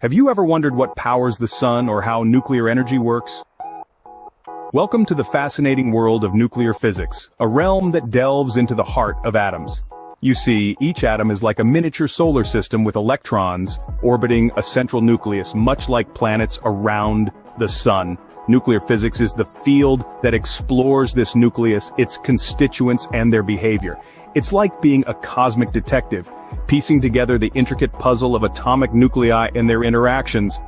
Have you ever wondered what powers the sun or how nuclear energy works? Welcome to the fascinating world of nuclear physics, a realm that delves into the heart of atoms. You see, each atom is like a miniature solar system with electrons orbiting a central nucleus, much like planets around the sun. Nuclear physics is the field that explores this nucleus, its constituents, and their behavior. It's like being a cosmic detective, piecing together the intricate puzzle of atomic nuclei and their interactions.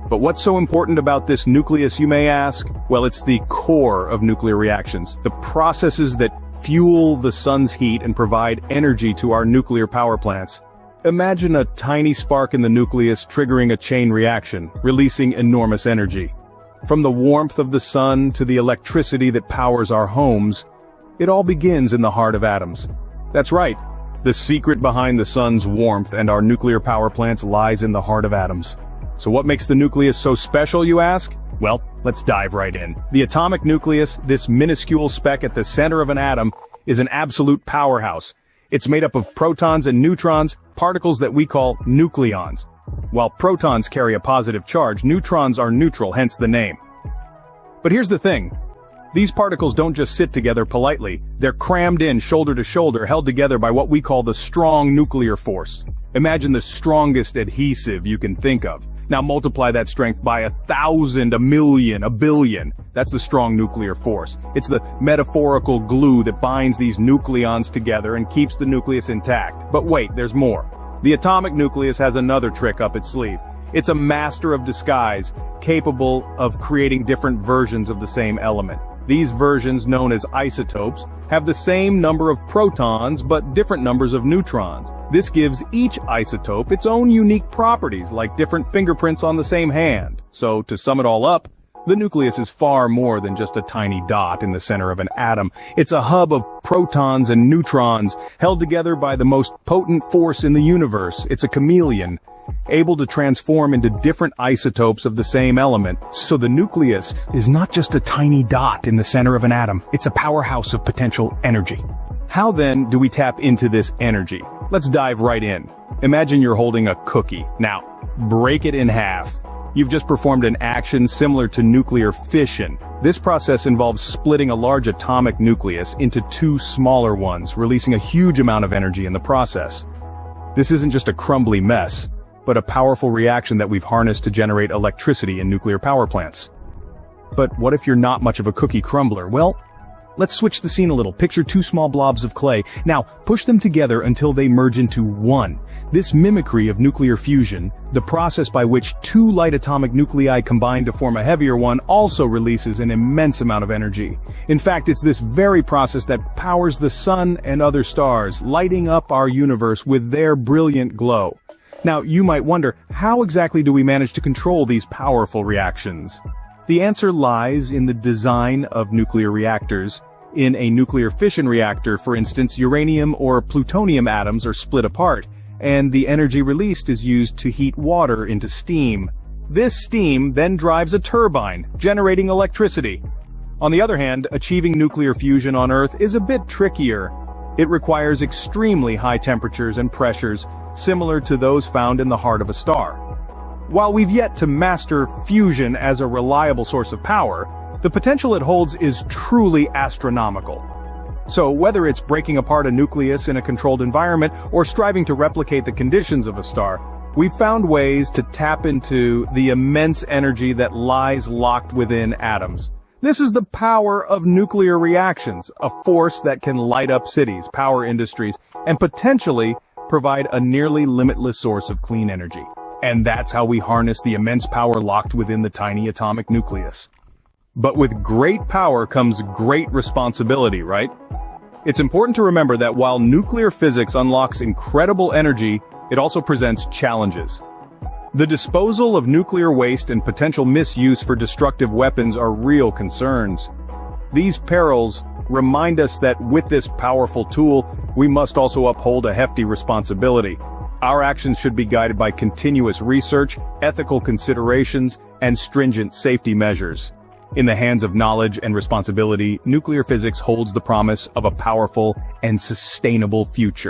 But what's so important about this nucleus, you may ask? Well, it's the core of nuclear reactions, the processes that fuel the sun's heat and provide energy to our nuclear power plants. Imagine a tiny spark in the nucleus triggering a chain reaction, releasing enormous energy. From the warmth of the sun to the electricity that powers our homes, it all begins in the heart of atoms. That's right. The secret behind the sun's warmth and our nuclear power plants lies in the heart of atoms. So what makes the nucleus so special, you ask? Well, let's dive right in. The atomic nucleus, this minuscule speck at the center of an atom, is an absolute powerhouse. It's made up of protons and neutrons, particles that we call nucleons. While protons carry a positive charge, neutrons are neutral, hence the name. But here's the thing. These particles don't just sit together politely. They're crammed in shoulder to shoulder, held together by what we call the strong nuclear force. Imagine the strongest adhesive you can think of. Now multiply that strength by 1,000, 1,000,000, 1,000,000,000. That's the strong nuclear force. It's the metaphorical glue that binds these nucleons together and keeps the nucleus intact. But wait, there's more. The atomic nucleus has another trick up its sleeve. It's a master of disguise, capable of creating different versions of the same element. These versions, known as isotopes, have the same number of protons but different numbers of neutrons. This gives each isotope its own unique properties, like different fingerprints on the same hand. So, to sum it all up, the nucleus is far more than just a tiny dot in the center of an atom. It's a hub of protons and neutrons, held together by the most potent force in the universe. It's a chameleon, able to transform into different isotopes of the same element. So the nucleus is not just a tiny dot in the center of an atom. It's a powerhouse of potential energy. How then do we tap into this energy? Let's dive right in. Imagine you're holding a cookie. Now, break it in half. You've just performed an action similar to nuclear fission. This process involves splitting a large atomic nucleus into two smaller ones, releasing a huge amount of energy in the process. This isn't just a crumbly mess, but a powerful reaction that we've harnessed to generate electricity in nuclear power plants. But what if you're not much of a cookie crumbler? Well, let's switch the scene a little. Picture two small blobs of clay. Now, push them together until they merge into one. This mimicry of nuclear fusion, the process by which two light atomic nuclei combine to form a heavier one, also releases an immense amount of energy. In fact, it's this very process that powers the sun and other stars, lighting up our universe with their brilliant glow. Now, you might wonder, how exactly do we manage to control these powerful reactions? The answer lies in the design of nuclear reactors. In a nuclear fission reactor, for instance, uranium or plutonium atoms are split apart, and the energy released is used to heat water into steam. This steam then drives a turbine, generating electricity. On the other hand, achieving nuclear fusion on Earth is a bit trickier. It requires extremely high temperatures and pressures, similar to those found in the heart of a star. While we've yet to master fusion as a reliable source of power, the potential it holds is truly astronomical. So whether it's breaking apart a nucleus in a controlled environment or striving to replicate the conditions of a star, we've found ways to tap into the immense energy that lies locked within atoms. This is the power of nuclear reactions, a force that can light up cities, power industries, and potentially provide a nearly limitless source of clean energy. And that's how we harness the immense power locked within the tiny atomic nucleus. But with great power comes great responsibility, right? It's important to remember that while nuclear physics unlocks incredible energy, it also presents challenges. The disposal of nuclear waste and potential misuse for destructive weapons are real concerns. These perils remind us that with this powerful tool, we must also uphold a hefty responsibility. Our actions should be guided by continuous research, ethical considerations, and stringent safety measures. In the hands of knowledge and responsibility, nuclear physics holds the promise of a powerful and sustainable future.